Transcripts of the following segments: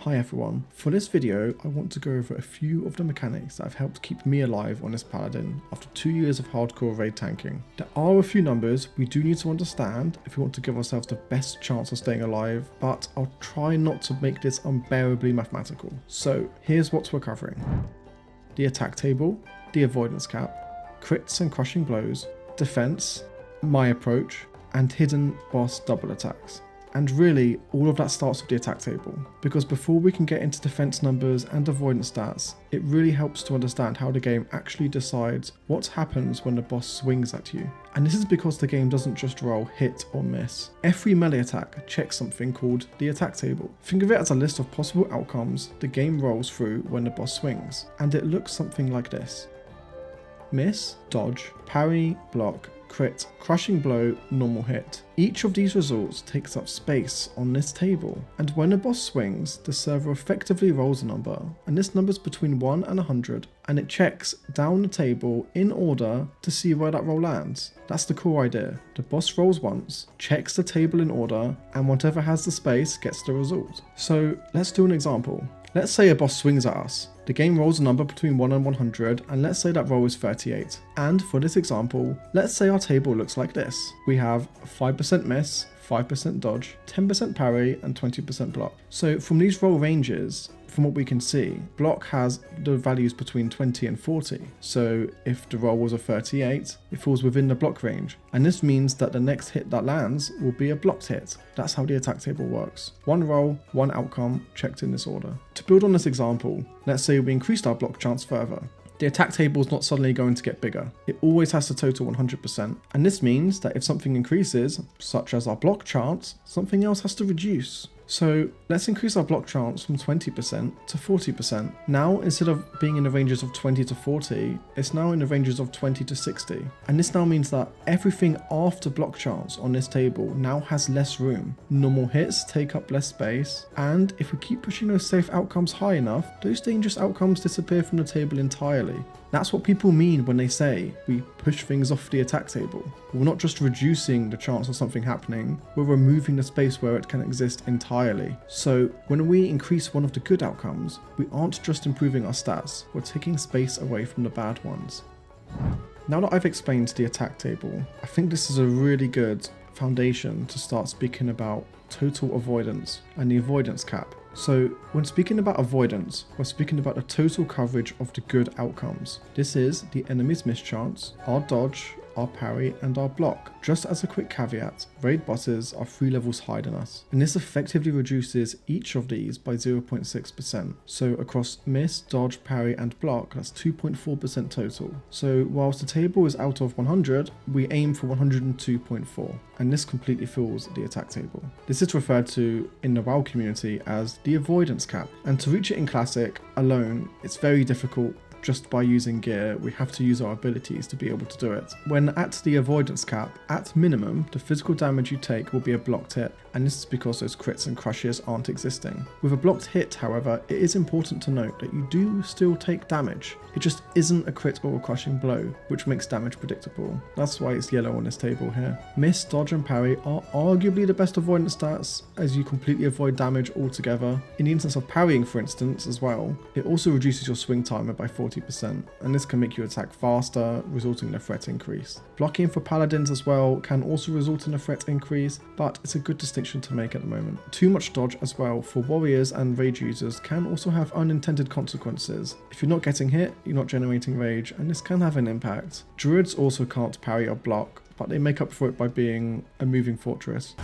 Hi everyone, for this video I want to go over a few of the mechanics that have helped keep me alive on this Paladin after 2 years of hardcore raid tanking. There are a few numbers we do need to understand if we want to give ourselves the best chance of staying alive, but I'll try not to make this unbearably mathematical. So here's what we're covering. The attack table, the avoidance cap, crits and crushing blows, defense, my approach, and hidden boss double attacks. And really, all of that starts with the attack table, because before we can get into defense numbers and avoidance stats, it really helps to understand how the game actually decides what happens when the boss swings at you. And this is because the game doesn't just roll hit or miss. Every melee attack checks something called the attack table. Think of it as a list of possible outcomes the game rolls through when the boss swings, and it looks something like this. Miss, dodge, parry, block, crit, crushing blow, normal hit. Each of these results takes up space on this table, and when a boss swings, the server effectively rolls a number, and this number is between 1 and 100, and it checks down the table in order to see where that roll lands. That's the core idea. The boss rolls once, checks the table in order, and whatever has the space gets the result. So let's do an example. Let's say a boss swings at us. The game rolls a number between 1 and 100, and let's say that roll is 38. And for this example, let's say our table looks like this. We have 5% miss, 5% dodge, 10% parry, and 20% block. So from these roll ranges, from what we can see, block has the values between 20 and 40. So if the roll was a 38, it falls within the block range. And this means that the next hit that lands will be a blocked hit. That's how the attack table works. One roll, one outcome, checked in this order. To build on this example, let's say we increased our block chance further. The attack table is not suddenly going to get bigger. It always has to total 100%. And this means that if something increases, such as our block chance, something else has to reduce. So let's increase our block chance from 20% to 40%. Now, instead of being in the ranges of 20 to 40, it's now in the ranges of 20 to 60. And this now means that everything after block chance on this table now has less room. Normal hits take up less space, and if we keep pushing those safe outcomes high enough, those dangerous outcomes disappear from the table entirely. That's what people mean when they say we push things off the attack table. We're not just reducing the chance of something happening, we're removing the space where it can exist entirely. So when we increase one of the good outcomes, we aren't just improving our stats, we're taking space away from the bad ones. Now that I've explained the attack table, I think this is a really good foundation to start speaking about total avoidance and the avoidance cap. So when speaking about avoidance, we're speaking about the total coverage of the good outcomes. This is the enemy's mischance, our dodge, our parry, and our block. Just as a quick caveat, raid bosses are 3 levels higher than us, and this effectively reduces each of these by 0.6%. So across miss, dodge, parry, and block, that's 2.4% total. So whilst the table is out of 100, we aim for 102.4, and this completely fills the attack table. This is referred to in the WoW community as the avoidance cap, and to reach it in Classic alone, it's very difficult. Just by using gear, we have to use our abilities to be able to do it. When at the avoidance cap, at minimum, the physical damage you take will be a blocked hit, and this is because those crits and crushes aren't existing. With a blocked hit, however, it is important to note that you do still take damage. It just isn't a crit or a crushing blow, which makes damage predictable. That's why it's yellow on this table here. Miss, dodge, and parry are arguably the best avoidance stats, as you completely avoid damage altogether. In the instance of parrying, for instance, as well, it also reduces your swing timer by 40%, and this can make you attack faster, resulting in a threat increase. Blocking for Paladins as well can also result in a threat increase, but it's a good distinction to make at the moment. Too much dodge as well for warriors and rage users can also have unintended consequences. If you're not getting hit, you're not generating rage, and this can have an impact. Druids also can't parry or block, but they make up for it by being a moving fortress.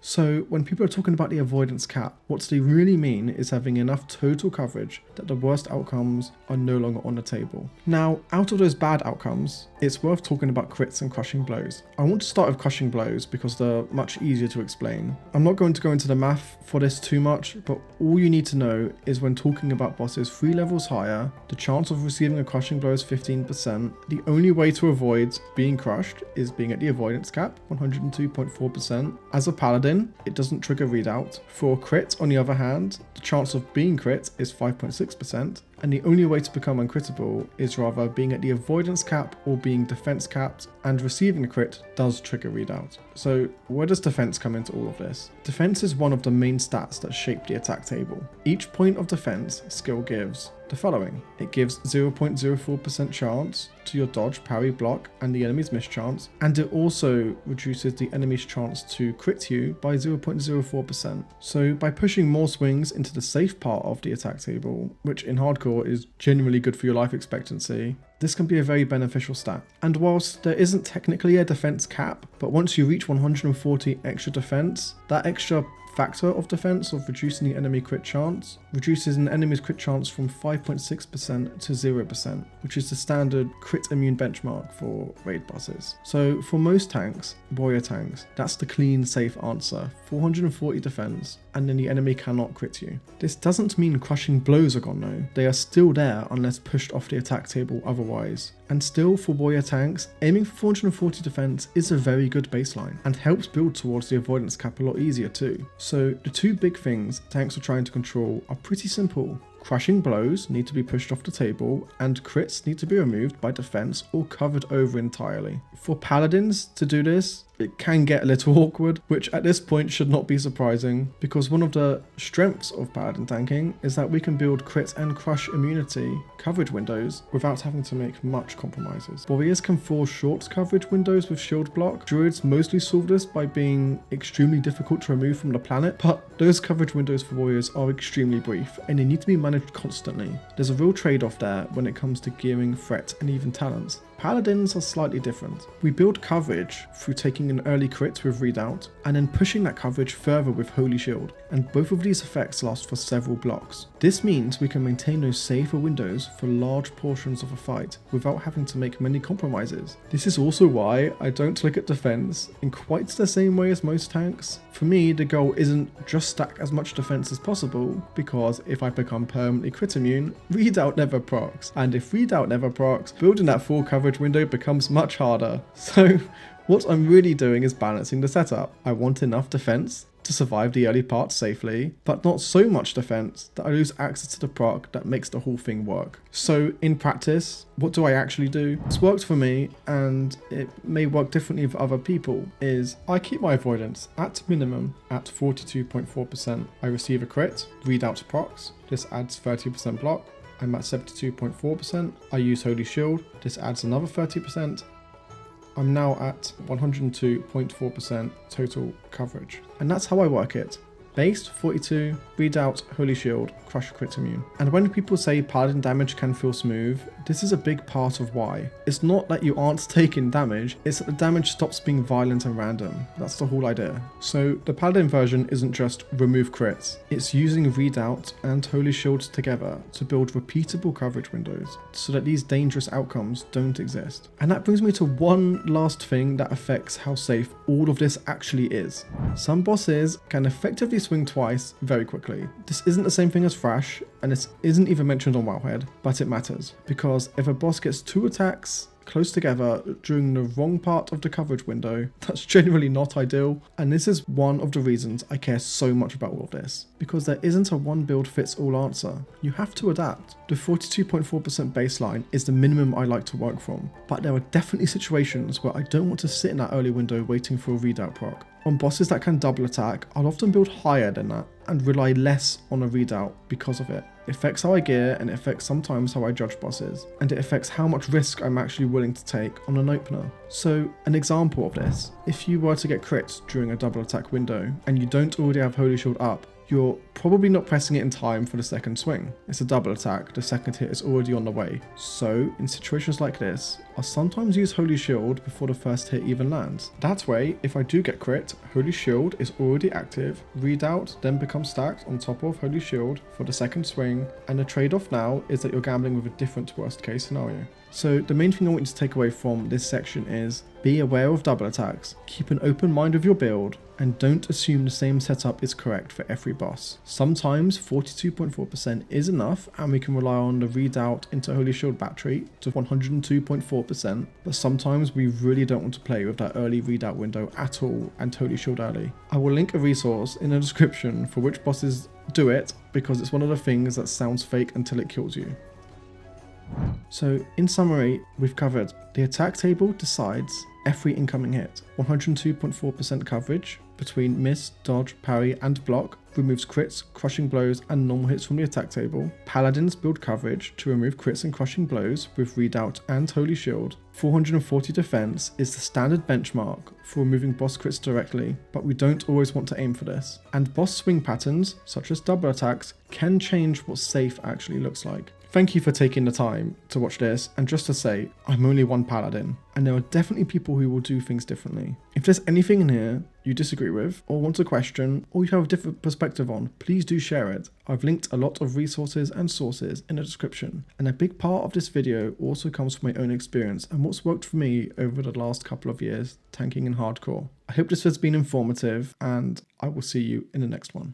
So when people are talking about the avoidance cap, what they really mean is having enough total coverage that the worst outcomes are no longer on the table. Now, out of those bad outcomes, it's worth talking about crits and crushing blows. I want to start with crushing blows because they're much easier to explain. I'm not going to go into the math for this too much, but all you need to know is when talking about bosses 3 levels higher, the chance of receiving a crushing blow is 15%. The only way to avoid being crushed is being at the avoidance cap, 102.4%. As a paladin, it doesn't trigger readout. For crit, on the other hand, the chance of being crit is 5.6%, and the only way to become uncrittable is rather being at the avoidance cap or being defense capped, and receiving a crit does trigger readout. So where does defense come into all of this? Defense is one of the main stats that shape the attack table. Each point of defense skill gives the following. It gives 0.04% chance to your dodge, parry, block, and the enemy's miss chance, and it also reduces the enemy's chance to crit you by 0.04%. So by pushing more swings into the safe part of the attack table, which in hardcore is genuinely good for your life expectancy, this can be a very beneficial stat. And whilst there isn't technically a defense cap, but once you reach 140 extra defense, that extra factor of defense of reducing the enemy crit chance reduces an enemy's crit chance from 5.6% to 0%, which is the standard crit immune benchmark for raid bosses. So for most tanks, warrior tanks, that's the clean, safe answer. 440 defense, and then the enemy cannot crit you. This doesn't mean crushing blows are gone though. They are still there unless pushed off the attack table otherwise. And still, for warrior tanks, aiming for 440 defense is a very good baseline and helps build towards the avoidance cap a lot easier too. So the two big things tanks are trying to control are pretty simple. Crushing blows need to be pushed off the table, and crits need to be removed by defense or covered over entirely. For paladins to do this, it can get a little awkward, which at this point should not be surprising, because one of the strengths of paladin tanking is that we can build crit and crush immunity coverage windows without having to make much compromises. Warriors can force short coverage windows with shield block. Druids mostly solve this by being extremely difficult to remove from the planet, but those coverage windows for warriors are extremely brief and they need to be managed constantly. There's a real trade-off there when it comes to gearing, threat, and even talents. Paladins are slightly different. We build coverage through taking an early crit with readout and then pushing that coverage further with Holy Shield, and both of these effects last for several blocks. This means we can maintain those safer windows for large portions of a fight without having to make many compromises. This is also why I don't look at defense in quite the same way as most tanks. For me, the goal isn't just stack as much defense as possible, because if I become permanently crit immune, readout never procs, and if readout never procs, building that full coverage window becomes much harder. So what I'm really doing is balancing the setup. I want enough defense to survive the early part safely, but not so much defense that I lose access to the proc that makes the whole thing work. So in practice, what do I actually do? It's worked for me, and it may work differently for other people, is I keep my avoidance at minimum at 42.4%. I receive a crit, readout procs, this adds 30% block. I'm at 72.4%. I use Holy Shield, this adds another 30%. I'm now at 102.4% total coverage. And that's how I work it. Base 42, readout, Holy Shield, crush, crit immune. And when people say paladin damage can feel smooth, this is a big part of why. It's not that you aren't taking damage, it's that the damage stops being violent and random. That's the whole idea. So the paladin version isn't just remove crits, it's using readout and Holy Shields together to build repeatable coverage windows so that these dangerous outcomes don't exist. And that brings me to one last thing that affects how safe all of this actually is. Some bosses can effectively swing twice very quickly. This isn't the same thing as Thrash, and this isn't even mentioned on Wowhead, but it matters, because if a boss gets 2 attacks close together during the wrong part of the coverage window, that's generally not ideal, and this is one of the reasons I care so much about all of this, because there isn't a one build fits all answer. You have to adapt. The 42.4% baseline is the minimum I like to work from, but there are definitely situations where I don't want to sit in that early window waiting for a readout proc. On bosses that can double attack, I'll often build higher than that and rely less on a readout because of it. It affects how I gear, and it affects sometimes how I judge bosses, and it affects how much risk I'm actually willing to take on an opener. So an example of this, if you were to get crits during a double attack window and you don't already have Holy Shield up, you're probably not pressing it in time for the second swing. It's a double attack, the second hit is already on the way. So in situations like this, I'll sometimes use Holy Shield before the first hit even lands. That way, if I do get crit, Holy Shield is already active, readout then becomes stacked on top of Holy Shield for the second swing, and the trade-off now is that you're gambling with a different worst case scenario. So the main thing I want you to take away from this section is be aware of double attacks, keep an open mind with your build, and don't assume the same setup is correct for every boss. Sometimes 42.4% is enough and we can rely on the readout into Holy Shield battery to 102.4%, but sometimes we really don't want to play with that early readout window at all and Holy Shield early. I will link a resource in the description for which bosses do it, because it's one of the things that sounds fake until it kills you. So in summary, we've covered the attack table decides every incoming hit, 102.4% coverage between miss, dodge, parry and block, removes crits, crushing blows and normal hits from the attack table. Paladins build coverage to remove crits and crushing blows with redoubt and holy shield. 440 defense is the standard benchmark for removing boss crits directly, but we don't always want to aim for this. And boss swing patterns, such as double attacks, can change what safe actually looks like. Thank you for taking the time to watch this, and just to say, I'm only one paladin, and there are definitely people who will do things differently. If there's anything in here you disagree with, or want to question, or you have a different perspective on, please do share it. I've linked a lot of resources and sources in the description, and a big part of this video also comes from my own experience and what's worked for me over the last couple of years tanking in hardcore. I hope this has been informative, and I will see you in the next one.